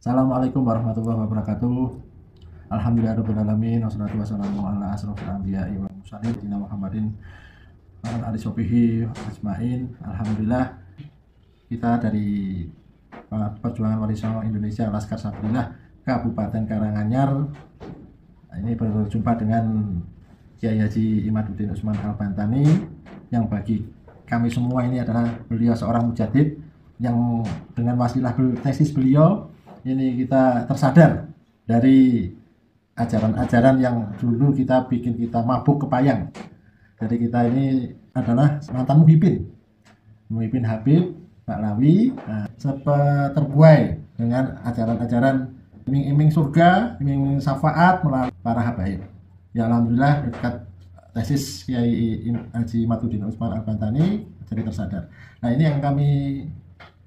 Assalamualaikum warahmatullahi wabarakatuh. Alhamdulillahirrahmanirrahim. Wassalatu wassalamu ala asrofil anbiya'i wal mursalin sayyidina Muhammadin wa ala alihi washabihi ajmain. Alhamdulillah, kita dari Perjuangan Wali Songo Indonesia Laskar Sabilillah Kabupaten Karanganyar ini berjumpa dengan Kiai Haji Imaduddin Usman Al-Bantani, yang bagi kami semua ini adalah beliau seorang mujadid yang dengan wasilah tesis beliau ini kita tersadar dari ajaran-ajaran yang dulu kita bikin kita mabuk kepayang. Jadi kita ini adalah mantan muhibin Habib Baklawi, terbuai dengan ajaran-ajaran iming-iming surga, iming syafaat melalui para habaib. Ya alhamdulillah berkat tesis Kiai Haji Imaduddin Usman Al-Bantani jadi tersadar. Nah, ini yang kami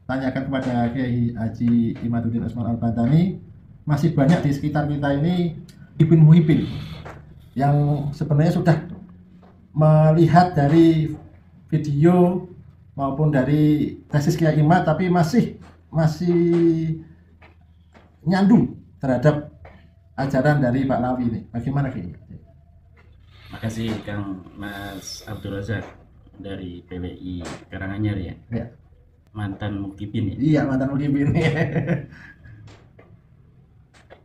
tanyakan kepada Kiai Haji Imaduddin Usman Al-Bantani, masih banyak di sekitar kita ini muhibin yang sebenarnya sudah melihat dari video maupun dari tesis Kiai Imad, tapi masih nyandung terhadap ajaran dari Baklawi ini. Bagaimana Kiai? Makasih Kang Mas Abdul Razak dari PWI Karanganyar ya. Ya. Mantan mukibin ya. Iya, mantan mukibin.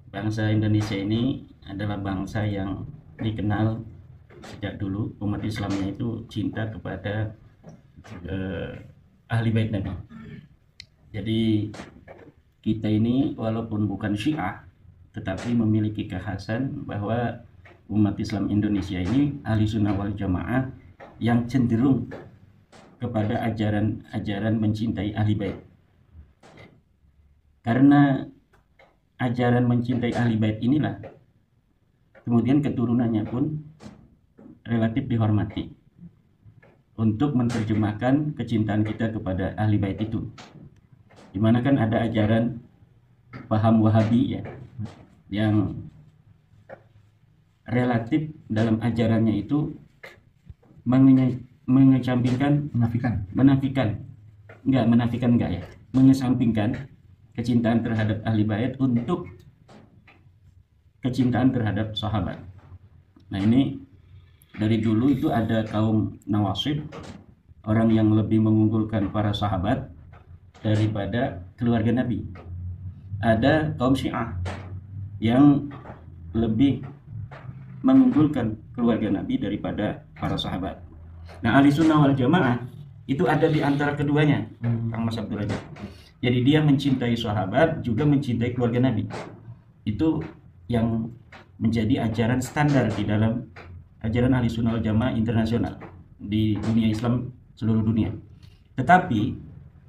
Bangsa Indonesia ini adalah bangsa yang dikenal sejak dulu, umat Islamnya itu cinta kepada ahli bait Nabi. Jadi kita ini walaupun bukan Syiah, tetapi memiliki kekhasan bahwa umat Islam Indonesia ini ahli sunnah wal jamaah yang cenderung kepada ajaran mencintai ahli bait. Karena ajaran mencintai ahli bait inilah kemudian keturunannya pun relatif dihormati untuk menerjemahkan kecintaan kita kepada ahli bait itu. Dimana kan ada ajaran paham Wahabi ya, yang relatif dalam ajarannya itu mengesampingkan mengesampingkan kecintaan terhadap ahli bait untuk kecintaan terhadap sahabat. Nah, ini dari dulu itu ada kaum nawasib, orang yang lebih mengunggulkan para sahabat daripada keluarga Nabi. Ada kaum Syiah yang lebih mengunggulkan keluarga Nabi daripada para sahabat. Nah, ahli sunnah wal jamaah itu ada di antara keduanya, Kang Mas Abdul Razak. Jadi dia mencintai sahabat juga mencintai keluarga Nabi. Itu yang menjadi ajaran standar di dalam ajaran ahli sunnah wal jamaah internasional di dunia Islam seluruh dunia. Tetapi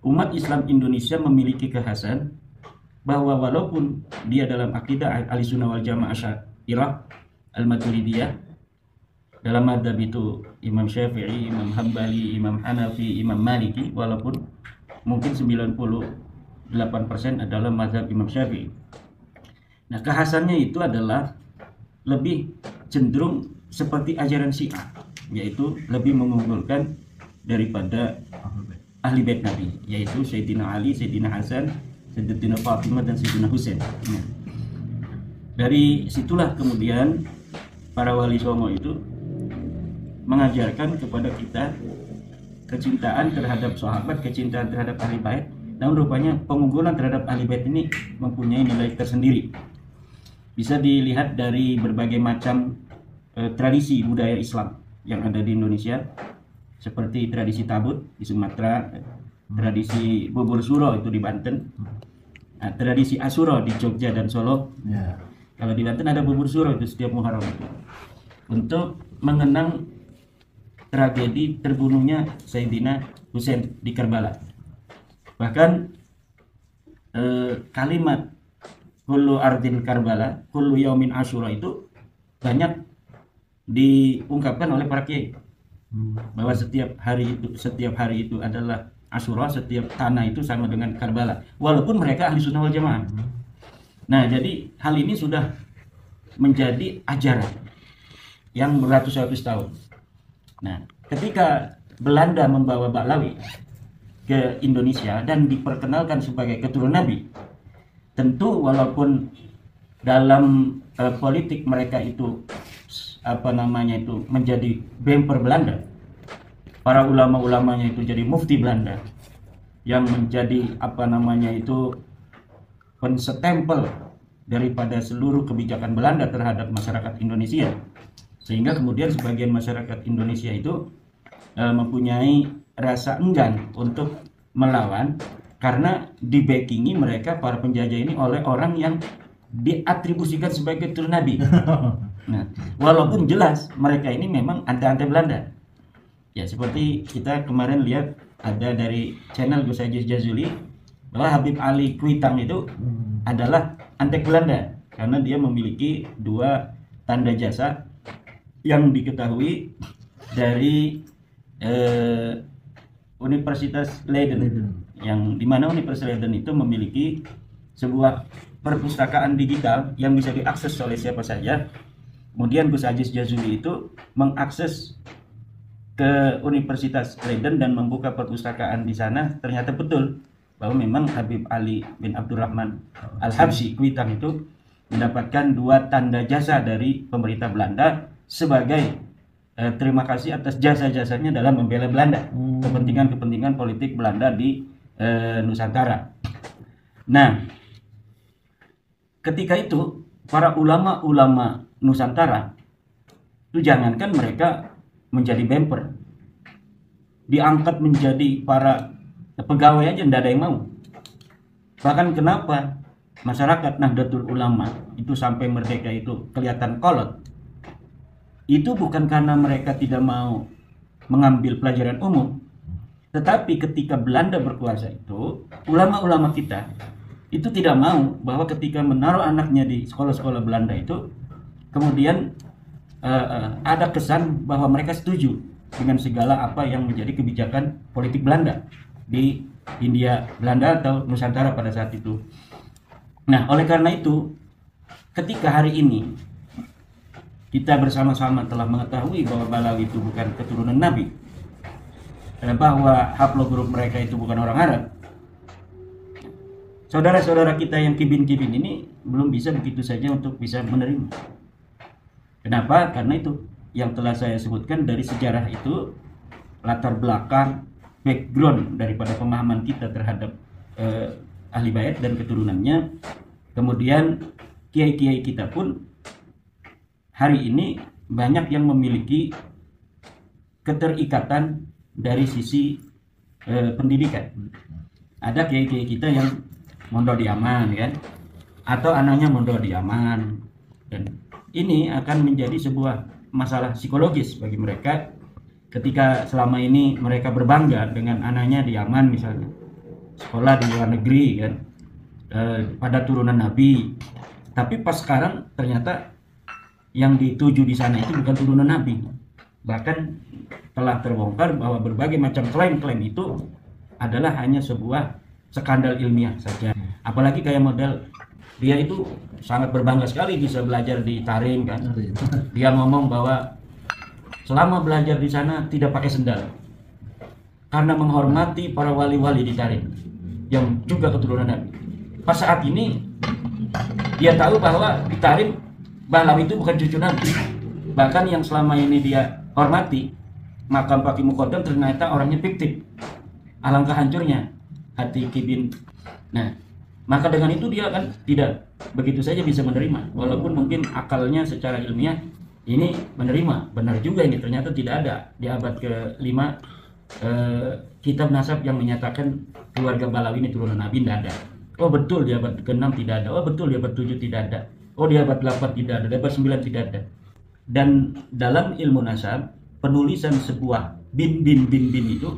umat Islam Indonesia memiliki kekhasan bahwa walaupun dia dalam akidah ahli sunnah wal jamaah Asy'ariyah Al-Maturidiyah, dalam madzhab itu Imam Syafi'i, Imam Hambali, Imam Hanafi, Imam Maliki, walaupun mungkin 98% adalah madzhab Imam Syafi'i. Nah, kekhasannya itu adalah lebih cenderung seperti ajaran Syiah, yaitu lebih mengunggulkan daripada ahli bait Nabi, yaitu Sayyidina Ali, Sayyidina Hasan, Sayyidina Fatimah, dan Sayyidina Husain. Nah, dari situlah kemudian para wali songo itu mengajarkan kepada kita kecintaan terhadap sahabat, kecintaan terhadap ahli bait. Namun rupanya pengunggulan terhadap ahli bait ini mempunyai nilai tersendiri. Bisa dilihat dari berbagai macam tradisi budaya Islam yang ada di Indonesia, seperti tradisi tabut di Sumatera, tradisi bubur suro itu di Banten, tradisi Asyura di Jogja dan Solo. Ya. Kalau di Banten ada bubur suro itu setiap Muharram itu, untuk mengenang tragedi terbunuhnya Sayyidina Husain di Karbala. Bahkan kalimat kullu ardin Karbala, kullu yaumin Asyura itu banyak diungkapkan oleh para kiai, bahwa setiap hari itu adalah Asyura, setiap tanah itu sama dengan Karbala, walaupun mereka ahli sunnah wal jamaah. Nah, jadi hal ini sudah menjadi ajaran yang beratus-ratus tahun. Nah, ketika Belanda membawa Baklawi ke Indonesia dan diperkenalkan sebagai keturunan Nabi, tentu walaupun dalam politik mereka itu menjadi bemper Belanda, para ulama-ulamanya itu jadi mufti Belanda yang menjadi penstempel daripada seluruh kebijakan Belanda terhadap masyarakat Indonesia, sehingga kemudian sebagian masyarakat Indonesia itu mempunyai rasa enggan untuk melawan karena dibackingi mereka para penjajah ini oleh orang yang diatribusikan sebagai keturunan Nabi. Nah, walaupun jelas mereka ini memang anti-anti Belanda. Ya, seperti kita kemarin lihat ada dari channel Gus Haji Jazuli bahwa Habib Ali Kuitang itu adalah anti Belanda karena dia memiliki 2 tanda jasa yang diketahui dari Universitas Leiden, yang dimana Universitas Leiden itu memiliki sebuah perpustakaan digital yang bisa diakses oleh siapa saja. Kemudian Gus Haji Jazuli itu mengakses ke Universitas Leiden dan membuka perpustakaan di sana. Ternyata betul bahwa memang Habib Ali bin Abdurrahman Al-Habsyi Kuitang itu mendapatkan 2 tanda jasa dari pemerintah Belanda sebagai terima kasih atas jasa-jasanya dalam membela Belanda, kepentingan-kepentingan politik Belanda di Nusantara. Nah, ketika itu para ulama-ulama Nusantara itu jangankan mereka menjadi bemper, diangkat menjadi para pegawai aja tidak ada yang mau. Bahkan kenapa masyarakat Nahdlatul Ulama itu sampai merdeka itu kelihatan kolot, itu bukan karena mereka tidak mau mengambil pelajaran umum, tetapi ketika Belanda berkuasa itu ulama-ulama kita itu tidak mau bahwa ketika menaruh anaknya di sekolah-sekolah Belanda itu kemudian ada kesan bahwa mereka setuju dengan segala apa yang menjadi kebijakan politik Belanda di Hindia Belanda atau Nusantara pada saat itu. Nah, oleh karena itu ketika hari ini kita bersama-sama telah mengetahui bahwa Balawi itu bukan keturunan Nabi, bahwa haplogrup mereka itu bukan orang Arab, saudara-saudara kita yang kibin-kibin ini belum bisa begitu saja untuk bisa menerima. Kenapa? Karena itu yang telah saya sebutkan dari sejarah itu, latar belakang, background daripada pemahaman kita terhadap ahli bait dan keturunannya. Kemudian kiai-kiai kita pun hari ini banyak yang memiliki keterikatan dari sisi pendidikan. Ada kiai-kiai kita yang mondok di Yaman, kan, atau anaknya mondok di Yaman, dan ini akan menjadi sebuah masalah psikologis bagi mereka ketika selama ini mereka berbangga dengan anaknya di Yaman misalnya, sekolah di luar negeri, kan, pada turunan Nabi, tapi pas sekarang ternyata yang dituju di sana itu bukan turunan Nabi. Bahkan telah terbongkar bahwa berbagai macam klaim-klaim itu adalah hanya sebuah skandal ilmiah saja. Apalagi kayak model dia itu sangat berbangga sekali bisa belajar di Tarim, kan. Dia ngomong bahwa selama belajar di sana tidak pakai sendal karena menghormati para wali-wali di Tarim yang juga keturunan Nabi. Pas saat ini dia tahu bahwa di Tarim Balawi itu bukan cucu Nabi. Bahkan yang selama ini dia hormati, makam Pak Mukodam, ternyata orangnya fiktif. Alangkah hancurnya hati Kibin. Nah, maka dengan itu dia kan tidak begitu saja bisa menerima, walaupun mungkin akalnya secara ilmiah ini menerima benar juga ini ternyata tidak ada di abad ke-5 kitab nasab yang menyatakan keluarga Balawi ini turunan Nabi, tidak ada. Oh betul di abad ke-6 tidak ada, oh betul di abad 7 tidak ada, oh di abad 8 tidak ada, di abad 9 tidak ada. Dan dalam ilmu nasab, penulisan sebuah bin itu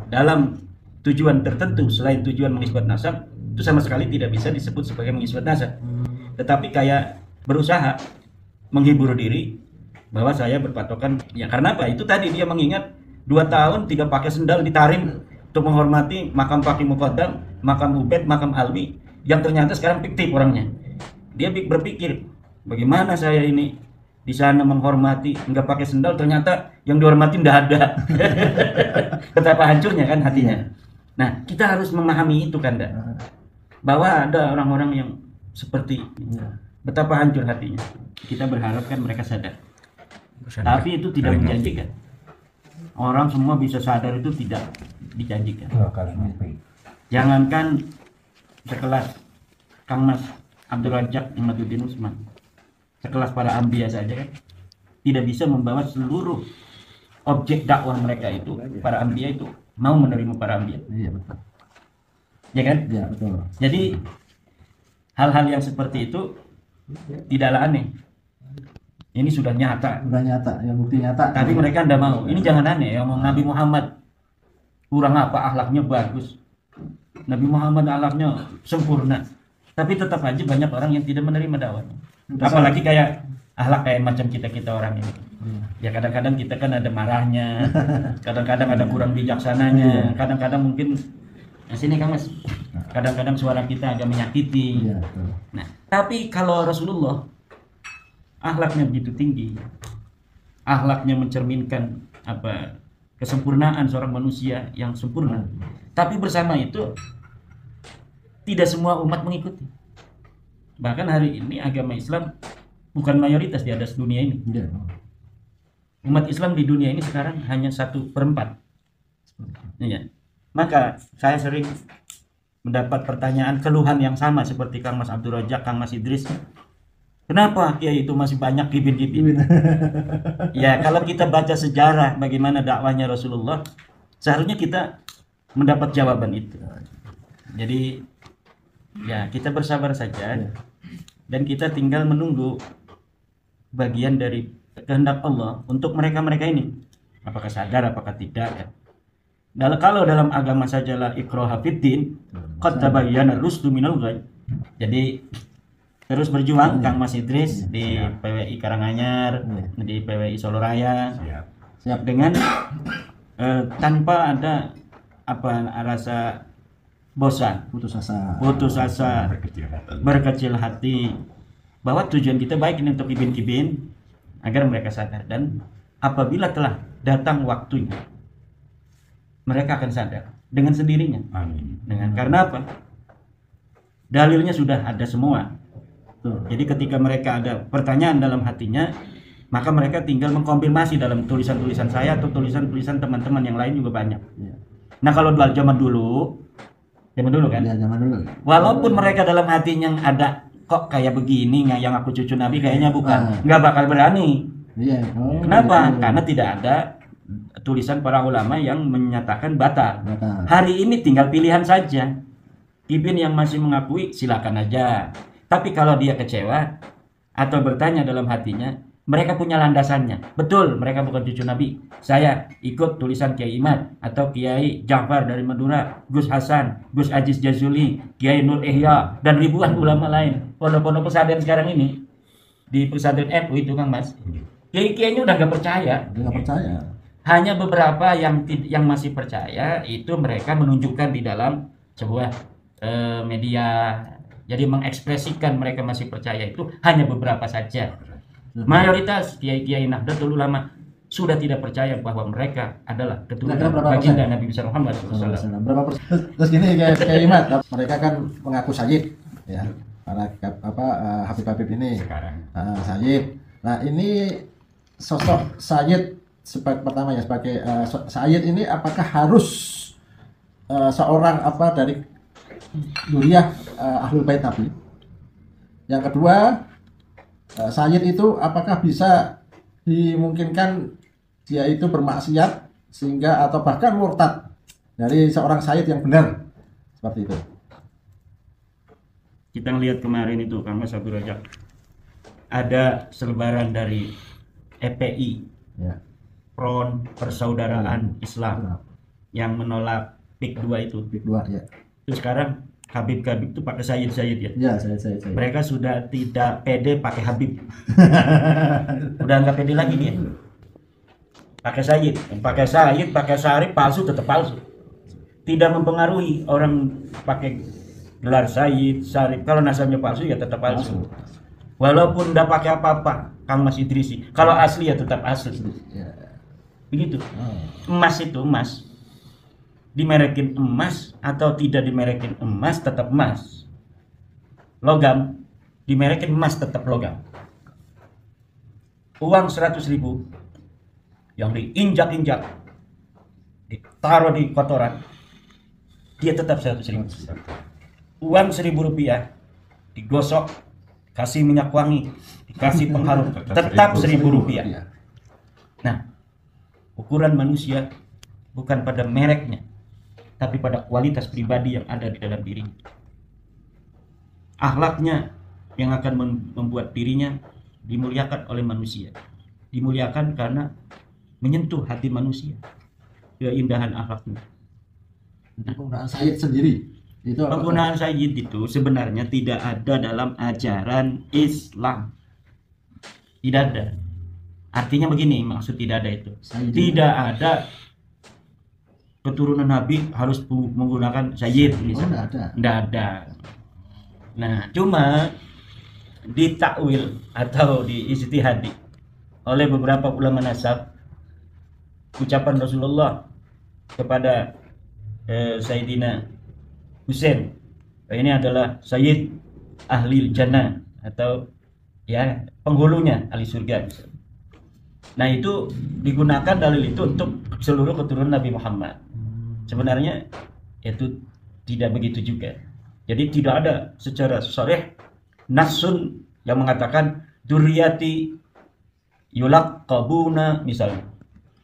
dalam tujuan tertentu selain tujuan mengisbat nasab itu sama sekali tidak bisa disebut sebagai mengisbat nasab, tetapi kayak berusaha menghibur diri bahwa saya berpatokan, ya karena apa? Itu tadi dia mengingat 2 tahun tidak pakai sendal di Tarim untuk menghormati makam Pak Mukodam, makam Ubed, makam Alwi yang ternyata sekarang fiktif orangnya. Dia berpikir bagaimana saya ini di sana menghormati nggak pakai sendal, ternyata yang dihormati tidak ada. Betapa hancurnya kan hatinya. Nah, kita harus memahami itu, kan, bahwa ada orang-orang yang seperti ini. Betapa hancur hatinya. Kita berharap kan mereka sadar. Tapi itu tidak menjanjikan. Orang semua bisa sadar itu tidak dijanjikan. Jangankan sekelas Kang Mas Abdul Razak Imaduddin Usman, sekelas para ambiya saja kan tidak bisa membawa seluruh objek dakwah mereka itu, para ambiya itu mau menerima para ambiya. Iya betul. Ya kan? Iya betul. Jadi hal-hal yang seperti itu tidaklah aneh. Ini sudah nyata. Udah nyata, yang bukti nyata. Tapi mereka tidak mau. Ini jangan aneh. Yang mau Nabi Muhammad kurang apa, akhlaknya bagus. Nabi Muhammad akhlaknya sempurna. Tapi tetap aja banyak orang yang tidak menerima dakwahnya. Apalagi kayak akhlak kayak macam kita orang ini. Ya kadang-kadang kita kan ada marahnya, kadang-kadang ada kurang bijaksananya, kadang-kadang mungkin sini Kang Mas. Kadang-kadang suara kita agak menyakiti. Iya betul. Nah, tapi kalau Rasulullah akhlaknya begitu tinggi, akhlaknya mencerminkan apa kesempurnaan seorang manusia yang sempurna. Tapi bersama itu tidak semua umat mengikuti. Bahkan hari ini agama Islam bukan mayoritas di atas dunia ini. Iya. Umat Islam di dunia ini sekarang hanya 1/4. Iya. Maka saya sering mendapat pertanyaan keluhan yang sama seperti Kang Mas Abdul Razak, Kang Mas Idris. Kenapa Kiai itu masih banyak kibin-kibin? Ya kalau kita baca sejarah bagaimana dakwahnya Rasulullah, seharusnya kita mendapat jawaban itu. Jadi ya kita bersabar saja dan kita tinggal menunggu bagian dari kehendak Allah untuk mereka-mereka ini. Apakah sadar, apakah tidak ya. Kalau dalam agama sajalah ikraha fiddin, qad tabayyana rusdu minal ghayy. Jadi terus berjuang Kang Mas Idris di PWI Karanganyar, di PWI Solo Raya. Siap dengan tanpa ada apa rasa bosan, putus asa, berkecil hati bahwa tujuan kita baik ini untuk kibin-kibin agar mereka sadar, dan apabila telah datang waktunya mereka akan sadar dengan sendirinya. Amin. Karena apa? Dalilnya sudah ada semua. Jadi ketika mereka ada pertanyaan dalam hatinya, maka mereka tinggal mengkonfirmasi dalam tulisan-tulisan saya atau tulisan-tulisan teman-teman yang lain juga banyak. Nah kalau zaman dulu kan, Ya, zaman dulu. walaupun mereka dalam hatinya ada kok kayak begini, yang aku cucu Nabi kayaknya bukan, nggak bakal berani. Iya. Kenapa? Karena tidak ada tulisan para ulama yang menyatakan batal. Hari ini tinggal pilihan saja. Ibn yang masih mengakui silakan aja. Tapi kalau dia kecewa atau bertanya dalam hatinya, mereka punya landasannya. Betul, mereka bukan cucu Nabi. Saya ikut tulisan Kiai Imad atau Kiai Ja'far dari Madura, Gus Hasan, Gus Aziz Jazuli, Kiai Nur Ihya, dan ribuan ulama lain. Pondok-pondok pesantren sekarang ini di pesantren NU itu Kang Mas, kiai-kiainya udah nggak percaya. Hanya beberapa yang masih percaya itu mereka menunjukkan di dalam sebuah media. Jadi mengekspresikan mereka masih percaya itu hanya beberapa saja. Mayoritas kiai-kiai Nahdlatul Ulama sudah tidak percaya bahwa mereka adalah keturunan baginda Nabi besar Muhammad SAW. Berapa persen? Terus gini kayak Imad, mereka kan mengaku sayyid, ya, para Habib-habib ini Sekarang. sayyid. Nah ini sosok sayyid pertama ya, sebagai sayyid ini apakah harus seorang dari Duriah Ahlul Bait Nabi? Yang kedua, sayyid itu apakah bisa dimungkinkan dia itu bermaksiat sehingga atau bahkan murtad dari seorang sayyid yang benar seperti itu? Kita lihat kemarin itu Kang Mas Abdul Razak, ada selebaran dari EPI, Ya. Front Persaudaraan Islam, yang menolak PIK 2 itu. PIK 2 ya. Terus sekarang Habib-Habib itu pakai Sayyid ya. Ya, saya. Mereka sudah tidak pede pakai Habib. Udah nggak pede lagi dia. Pakai Sayyid, pakai Syarif, palsu tetap palsu. Tidak mempengaruhi orang pakai gelar Sayyid, Syarif. Kalau nasabnya palsu ya tetap palsu. Walaupun udah pakai apa-apa, Kang Mas Idrisi. Kalau asli ya tetap asli. Begitu. Emas itu emas. Dimerekin emas atau tidak dimerekin emas tetap emas. logam, dimerekin emas tetap logam. Uang 100.000 yang diinjak-injak, ditaruh di kotoran, dia tetap 100.000. Uang 1.000 rupiah digosok, kasih minyak wangi, dikasih pengharum, tetap 1.000 rupiah. Nah, ukuran manusia bukan pada mereknya, tapi pada kualitas pribadi yang ada di dalam dirinya. Akhlaknya yang akan membuat dirinya dimuliakan oleh manusia. Dimuliakan karena menyentuh hati manusia, keindahan akhlaknya. Penggunaan sayyid sendiri itu apa? Penggunaan sayyid itu sebenarnya tidak ada dalam ajaran Islam. Tidak ada. Artinya begini, maksud tidak ada itu. Tidak ada keturunan Nabi harus menggunakan sayyid. Tidak ada. Nah, cuma ditakwil atau diijtihadi oleh beberapa ulama nasab ucapan Rasulullah kepada Sayyidina Husain, ini adalah Sayyid ahli jannah atau ya penghulunya ahli surga. Nah, itu digunakan dalil itu untuk seluruh keturunan Nabi Muhammad. Sebenarnya itu tidak begitu juga. Jadi tidak ada secara sharih nasun yang mengatakan duriyati yulaqabuna misalnya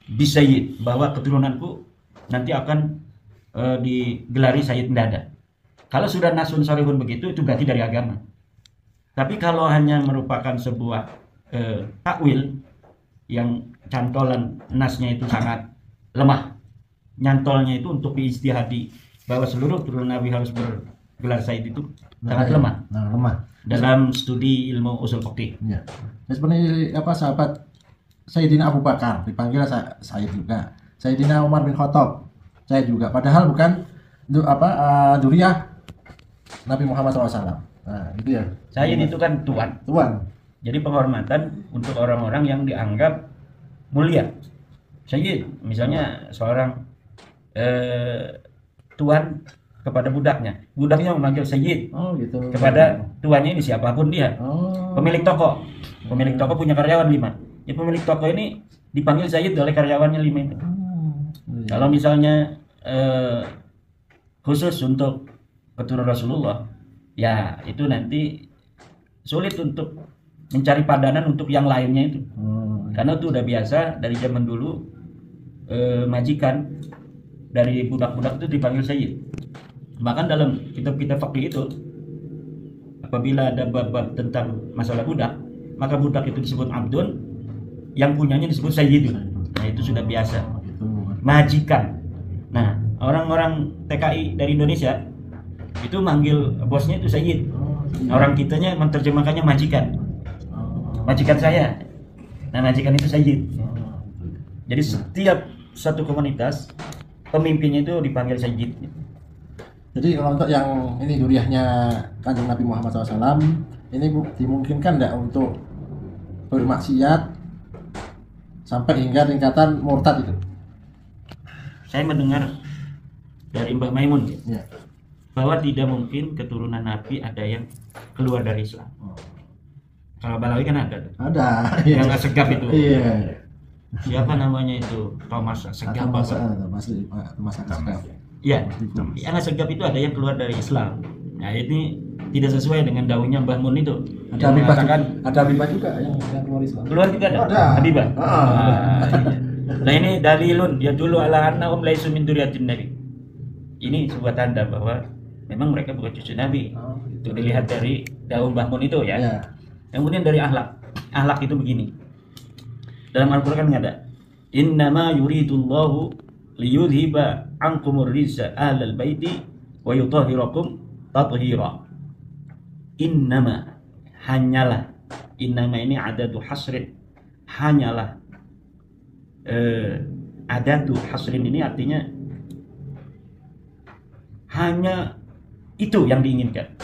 bisayyid, bahwa keturunanku nanti akan digelari sayyid. Tidak ada. Kalau sudah nasun sharihun begitu, itu berarti dari agama. Tapi kalau hanya merupakan sebuah takwil yang cantolan nasnya itu sangat lemah, nyantolnya itu untuk diijtihadi bahwa seluruh keturunan Nabi harus bergelar sayyid, itu sangat lemah. Dalam studi ilmu usul fikih. Ya. Seperti apa sahabat Sayyidina Abu Bakar dipanggil sayyid juga. Sayyidina Umar bin Khattab sayyid juga. Padahal bukan duriyah Nabi Muhammad SAW. Nah, itu ya. Sayyid itu kan tuan. Jadi penghormatan untuk orang-orang yang dianggap mulia. Sayyid, misalnya seorang tuan kepada budaknya memanggil sayyid. Gitu. Kepada tuannya ini siapapun dia. Pemilik toko punya karyawan 5. Ya, pemilik toko ini dipanggil sayyid oleh karyawannya 5 itu. Kalau misalnya khusus untuk keturunan Rasulullah, ya itu nanti sulit untuk mencari padanan untuk yang lainnya itu. Karena itu udah biasa dari zaman dulu, majikan dari budak-budak itu dipanggil sayyid. Bahkan dalam kitab-kitab fikih itu, apabila ada bab-bab tentang masalah budak, maka budak itu disebut abdun, yang punyanya disebut sayyid. Nah, itu sudah biasa. Majikan. Nah, orang-orang TKI dari Indonesia itu manggil bosnya itu sayyid. Orang kitanya menerjemahkannya majikan. Majikan saya. Nah, majikan itu sayyid. Jadi setiap satu komunitas pemimpinnya itu dipanggil sayyid. Jadi kalau untuk yang ini duriyahnya Kanjeng Nabi Muhammad SAW, ini dimungkinkan enggak untuk bermaksiat sampai hingga tingkatan murtad itu? Saya mendengar dari Mbah Maimun ya, bahwa tidak mungkin keturunan Nabi ada yang keluar dari Islam. Kalau Balawi kan ada. Yang nggak segap itu. Iya. Siapa namanya itu? Thomas Segap. Thomas Segap. Iya. Yang segap itu ada yang keluar dari Islam. Nah, ini tidak sesuai dengan daunnya Mbah Mun itu. Ada Habibah juga yang keluar Islam. Keluar juga ada. Habibah. Nah, ini dalilun ya dulu ala annahum laisu min dzurriyyatin nabi. Ini sebuah tanda bahwa memang mereka bukan cucu Nabi. Itu dilihat dari daun Mbah Mun itu ya. Kemudian dari akhlak. Akhlak itu begini. Dalam Al-Qur'an kan ada. Innama yuridullahu liyudhiba ankumur rijsa ahlal baiti wa yutahhirakum tathira. Innama, hanyalah. Innama ini adatu hasrin. Hanyalah. Adatu hasrin ini artinya hanya itu yang diinginkan.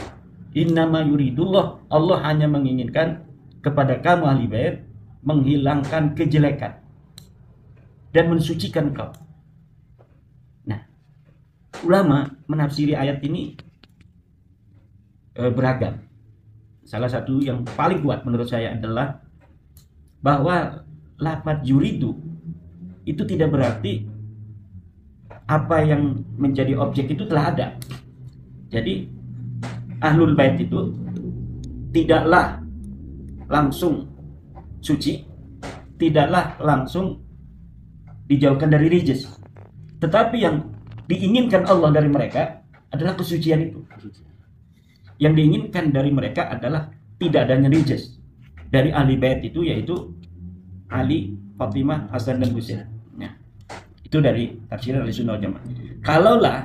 Innama yuridullah, Allah hanya menginginkan kepada kamu ahli bait menghilangkan kejelekan dan mensucikan kau. Nah, ulama menafsiri ayat ini beragam. salah satu yang paling kuat menurut saya adalah bahwa lafaz yuridu itu tidak berarti apa yang menjadi objek itu telah ada. Jadi ahlul bait itu tidaklah langsung suci, tidaklah langsung dijauhkan dari rijis, tetapi yang diinginkan Allah dari mereka adalah kesucian itu. Yang diinginkan dari mereka adalah tidak adanya rijis dari ahli bait itu, yaitu Ali, Fatimah, Hasan dan Husain. Nah, itu dari tafsir Ahlussunnah wal Jamaah. Kalaulah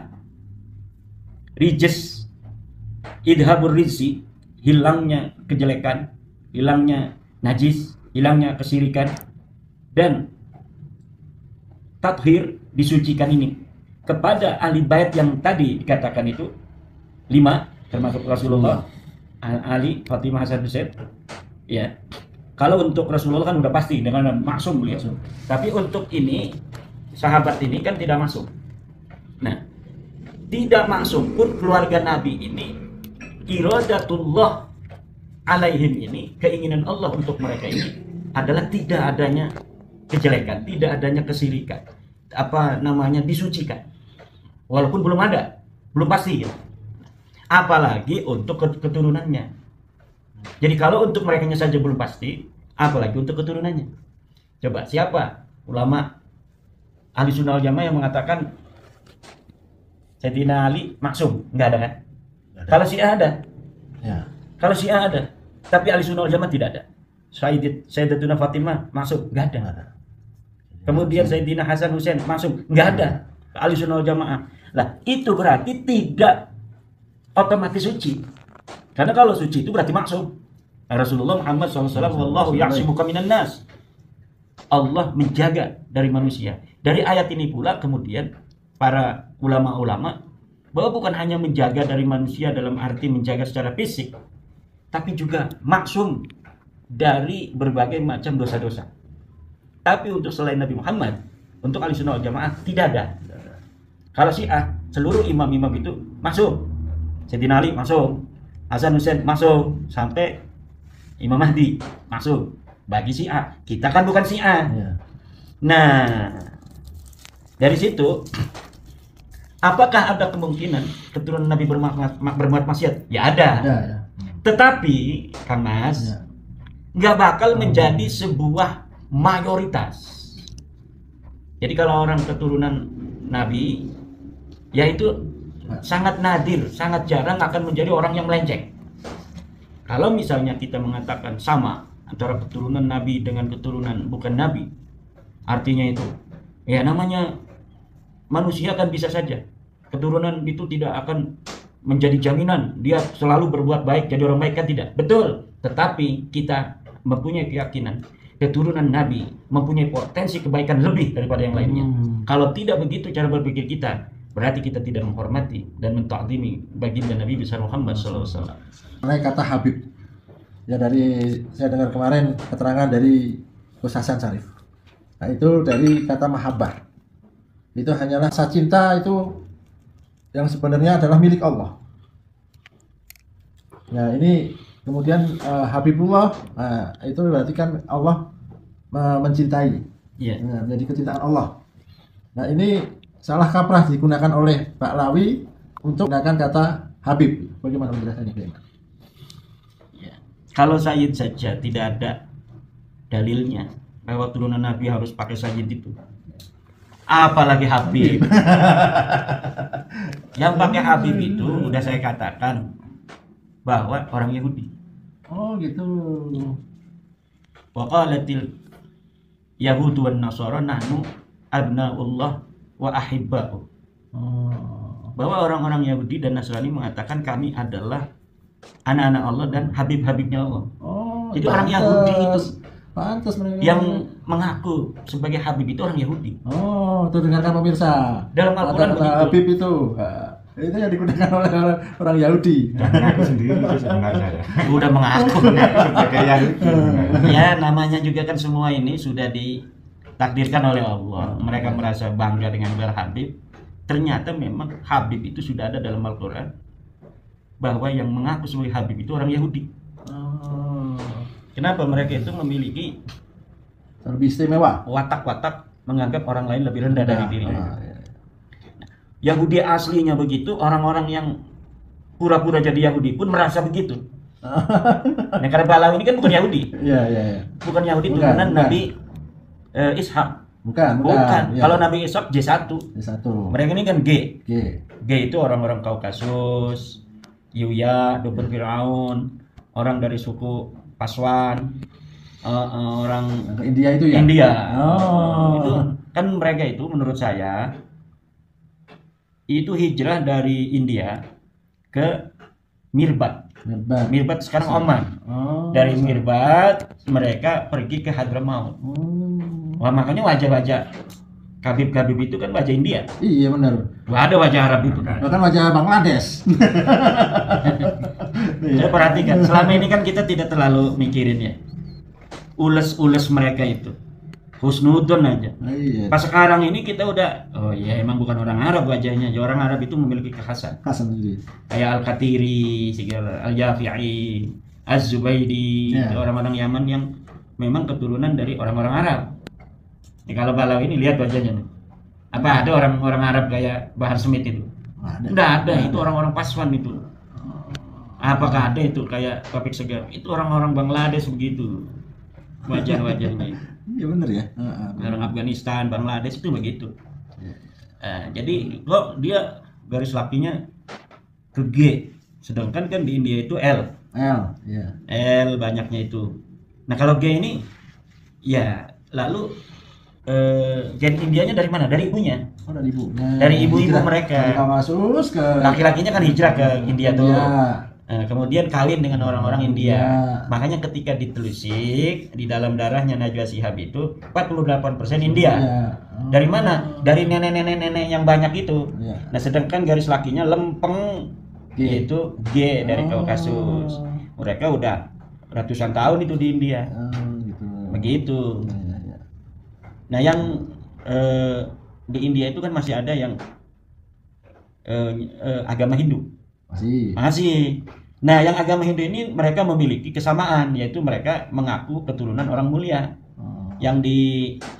rijis, idhabur rizzi, hilangnya kejelekan, hilangnya najis, hilangnya kesirikan, dan tathir, disucikan ini kepada ahli bait yang tadi dikatakan itu 5, termasuk Rasulullah, Ali, Fatimah, Hasan, Husain. Ya, kalau untuk Rasulullah kan udah pasti dengan maksum beliau. Tapi untuk ini sahabat ini kan tidak masuk. Nah, tidak masuk pun keluarga Nabi ini, iradatullah alaihim ini, keinginan Allah untuk mereka ini adalah tidak adanya kejelekan, tidak adanya kesirikan, disucikan, walaupun belum ada, belum pasti ya. Apalagi untuk keturunannya. Jadi kalau untuk mereka saja belum pasti, apalagi untuk keturunannya. Coba siapa ulama Ahlussunnah wal Jamaah yang mengatakan Sayyidina Ali maksum? Nggak ada kan? Ada. Kalau Syiah ada. Ya. Kalau Syiah ada, tapi Ahlussunnah wal Jamaah tidak ada. Sayyidatuna Fatimah maksum? Nggak ada. Ada. Kemudian Sayyidina Hasan Husain maksum? Nggak ada. Ahlussunnah wal Jamaah. Lah, itu berarti tidak otomatis suci. Karena kalau suci itu berarti maksum. Rasulullah Muhammad SAW, wallahu ya'simuka minan nas. Allah menjaga dari manusia. Dari ayat ini pula kemudian para ulama-ulama bahwa bukan hanya menjaga dari manusia dalam arti menjaga secara fisik, tapi juga maksum dari berbagai macam dosa-dosa. Tapi untuk selain Nabi Muhammad, untuk Ahlussunnah wal Jamaah tidak ada. Kalau Syiah, seluruh imam-imam itu masuk. Sayyidina Ali masuk, Hasan Husain masuk, sampai Imam Mahdi masuk. Bagi Syiah, kita kan bukan Syiah. Ya. Nah, dari situ, apakah ada kemungkinan keturunan Nabi berbuat maksiat? Ya ada. Ya. Tetapi, Kang Mas, nggak bakal menjadi sebuah mayoritas. Jadi kalau orang keturunan Nabi, yaitu sangat nadir, sangat jarang akan menjadi orang yang melenceng. Kalau misalnya kita mengatakan sama antara keturunan Nabi dengan keturunan bukan Nabi, artinya itu, ya namanya manusia kan bisa saja. Keturunan itu tidak akan menjadi jaminan dia selalu berbuat baik, jadi orang baik kan tidak. Betul, tetapi kita mempunyai keyakinan keturunan Nabi mempunyai potensi kebaikan lebih daripada yang lainnya. Kalau tidak begitu cara berpikir kita, berarti kita tidak menghormati dan mentakdimi baginda Nabi besar Muhammad SAW. Mengenai kata Habib, ya dari saya dengar kemarin keterangan dari Gus Hasan Syarif. Nah itu dari kata mahabbah. Itu hanyalah rasa cinta itu yang sebenarnya adalah milik Allah. Nah ini kemudian Habibullah, itu berarti kan Allah mencintai. Iya. Nah, menjadi kecintaan Allah. Nah ini salah kaprah digunakan oleh Pak Lawi untuk menggunakan kata Habib. Bagaimana penjelasannya? Ya. Kalau Sayyid saja tidak ada dalilnya bahwa turunan Nabi harus pakai Sayyid itu, apalagi Habib. Yang pakai Habib itu udah saya katakan bahwa orang Yahudi. Oh gitu. Wa qalatil Yahudu wan Nasara nahnu abnaullah wa ahibba'u. Bahwa orang-orang Yahudi dan Nasrani mengatakan kami adalah anak-anak Allah dan habib-habibnya Allah. Jadi orang Yahudi itu pantas yang mengaku sebagai habib itu orang Yahudi. Oh, itu dengarkan pemirsa. Dalam Al-Qur'an begitu. Habib itu. Itu yang digunakan oleh orang Yahudi. Mengaku sendiri itu sebenarnya ya. Udah mengaku sebagai Yahudi. Ya namanya juga kan semua ini sudah ditakdirkan oleh Allah. Mereka merasa bangga dengan gelar Habib. Ternyata memang Habib itu sudah ada dalam Al-Quran, bahwa yang mengaku sebagai Habib itu orang Yahudi. Kenapa mereka itu memiliki Lebih istimewa. watak-watak menganggap orang lain lebih rendah dari dirinya. Iya. Yahudi aslinya begitu, orang-orang yang pura-pura jadi Yahudi pun merasa begitu. Nah, karena Balawi ini kan bukan Yahudi. Iya. Bukan Yahudi, Bukan, turunan bukan. Nabi Ishak. Bukan. Bukan. Iya. Kalau Nabi Ishak J1. Satu. Mereka ini kan G. Oke. G itu orang-orang Kaukasus, Yuya, dukun Firaun, orang dari suku Paswan, orang Yang ke India itu ya? India. Oh. Itu kan mereka itu menurut saya itu hijrah dari India ke Mirbat. Mirbat. Mirbat sekarang Oman. Oh. Dari Mirbat mereka pergi ke Hadramaut. Wah, makanya wajah-wajah Khabib itu kan wajah India. Iya benar. Wah, ada wajah Arab itu kan. Bahkan wajah Bangladesh. Saya perhatikan, selama ini kan kita tidak terlalu mikirin ya. Ules-ules mereka itu. Husnudon aja. Iya. Pas sekarang ini kita udah, oh iya emang bukan orang Arab wajahnya. Ya, orang Arab itu memiliki kekhasan. Khas sendiri. Kayak Al-Qatiri, segala Al-Yafi'i, Az-Zubaidi, Ya. itu orang-orang Yaman yang memang keturunan dari orang-orang Arab. Ya, kalau Balawi ini lihat wajahnya nih. Apa ada orang-orang Arab kayak Bahar Smith itu? Nggak ada, itu orang-orang Paswan itu. Apakah ada itu kayak Topik Segar? Itu orang-orang Bangladesh begitu. Wajah-wajahnya. Iya benar ya. Orang Afghanistan, Bangladesh itu begitu. Jadi kok dia garis lakinya ke G, sedangkan kan di India itu L. L, iya. L banyaknya itu. Nah kalau G ini, ya lalu gen Indianya dari mana? Dari ibunya. Oh, dari ibunya. Dari ibu-ibu Hijrah mereka. Dari Kaukasus ke Laki-lakinya kan hijrah ke India tuh. India. Kemudian kawin dengan orang-orang India. Iya. Makanya ketika ditelusik di dalam darahnya Najwa Shihab itu 48% India. Iya. Dari mana? Dari nenek-nenek yang banyak itu. Iya. Nah, sedangkan garis lakinya lempeng G. yaitu G dari Oh. Kaukasus. Mereka udah ratusan tahun itu di India. Gitu. Begitu. Iya. Nah, yang di India itu kan masih ada yang agama Hindu. Masih. Nah, yang agama Hindu ini mereka memiliki kesamaan, yaitu mereka mengaku keturunan orang mulia. Yang di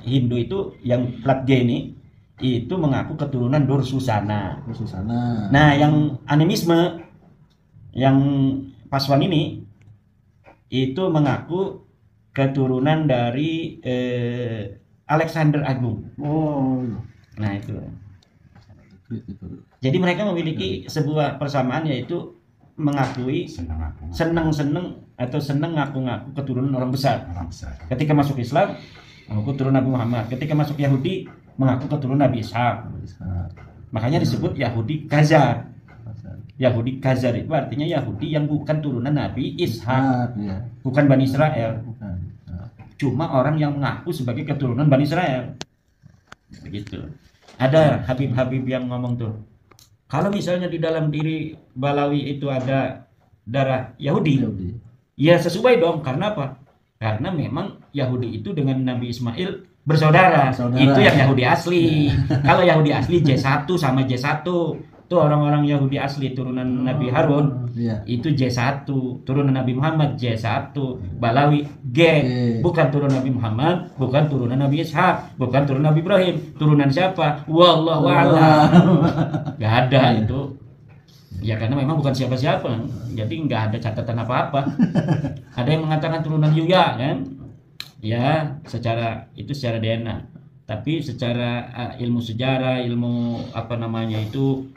Hindu itu yang plat G ini itu mengaku keturunan Dursusana. Nah, yang animisme yang Paswan ini itu mengaku keturunan dari Alexander Agung. Oh. Nah, itu. Jadi mereka memiliki sebuah persamaan, yaitu mengakui seneng-seneng atau seneng ngaku-ngaku keturunan orang besar. Ketika masuk Islam mengaku keturunan Nabi Muhammad, ketika masuk Yahudi mengaku keturunan Nabi Ishak. Makanya disebut Yahudi Khazar. Yahudi Khazar itu artinya Yahudi yang bukan turunan Nabi Ishak, bukan Bani Israel. Cuma orang yang mengaku sebagai keturunan Bani Israel. Begitu. Ada Habib-Habib yang ngomong tuh, kalau misalnya di dalam diri Balawi itu ada darah Yahudi, ya sesuai dong. Karena apa? Karena memang Yahudi itu dengan Nabi Ismail bersaudara. Itu yang Yahudi asli. Kalau Yahudi asli J1 sama J1 itu orang-orang Yahudi asli turunan Nabi Harun. Itu J1, turunan Nabi Muhammad J1. Balawi G, bukan turunan Nabi Muhammad, bukan turunan Nabi Ishak, bukan turunan Nabi Ibrahim. Turunan siapa? Wallahu a'lam. Gak ada itu. Ya karena memang bukan siapa-siapa, jadi nggak ada catatan apa-apa. Ada yang mengatakan turunan Yuya kan, ya secara DNA. Tapi secara ilmu sejarah, ilmu apa namanya itu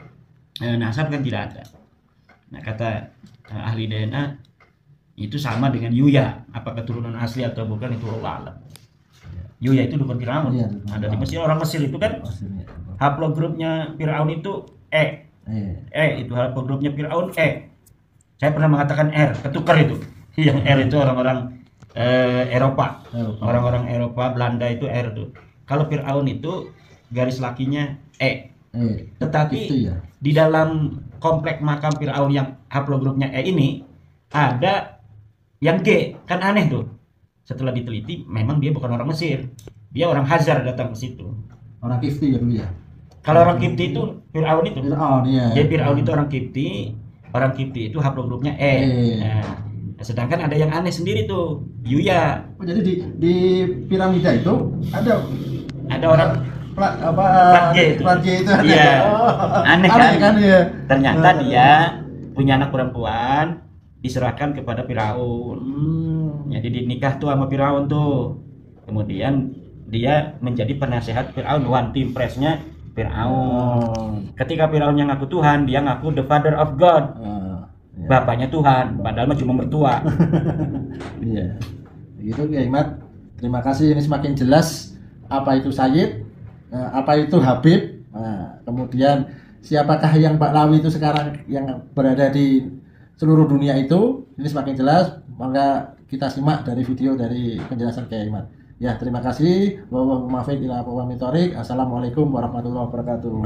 nasab kan tidak ada. Nah kata ahli DNA itu sama dengan Yuya. Apakah turunan asli atau bukan itu Allah alam. Yuya itu dukun Firaun. Ada di Mesir, orang Mesir itu kan haplogrupnya Firaun itu itu haplogrupnya Firaun E. Saya pernah mengatakan R, ketukar itu. Yang R itu orang-orang Eropa. Orang-orang Eropa, Belanda itu R tuh. Kalau Firaun itu garis lakinya E. Tetapi di dalam komplek makam Firaun yang haplogrupnya E ini ada yang G, kan aneh tuh. Setelah diteliti, memang dia bukan orang Mesir, dia orang Hazar datang ke situ. Orang Kifti ya dulu ya. Kalau orang Kifti itu Firaun itu. Iya. Jadi Firaun itu orang Kifti itu haplogrupnya E. Nah, Sedangkan ada yang aneh sendiri tuh, Yuya. Oh, jadi di piramida itu ada Orang plat G itu. plat G itu ada. Iya. Oh, Aneh kan? ya. Ternyata dia punya anak perempuan, diserahkan kepada Firaun. Jadi dinikah tuh sama Firaun tuh. Kemudian dia menjadi penasehat Firaun, one team press-nya Firaun. Ketika Firaun yang ngaku Tuhan, dia ngaku the father of God. Bapaknya Tuhan, padahal mah cuma mertua. Iya. Begitu Kiai Ahmad. Terima kasih, ini semakin jelas apa itu Sayyid, apa itu Habib. Nah, kemudian siapakah yang Baklawi itu sekarang yang berada di seluruh dunia itu, ini semakin jelas. Maka kita simak dari video dari penjelasan Kiai Ahmad. Ya, terima kasih. Assalamualaikum warahmatullahi wabarakatuh.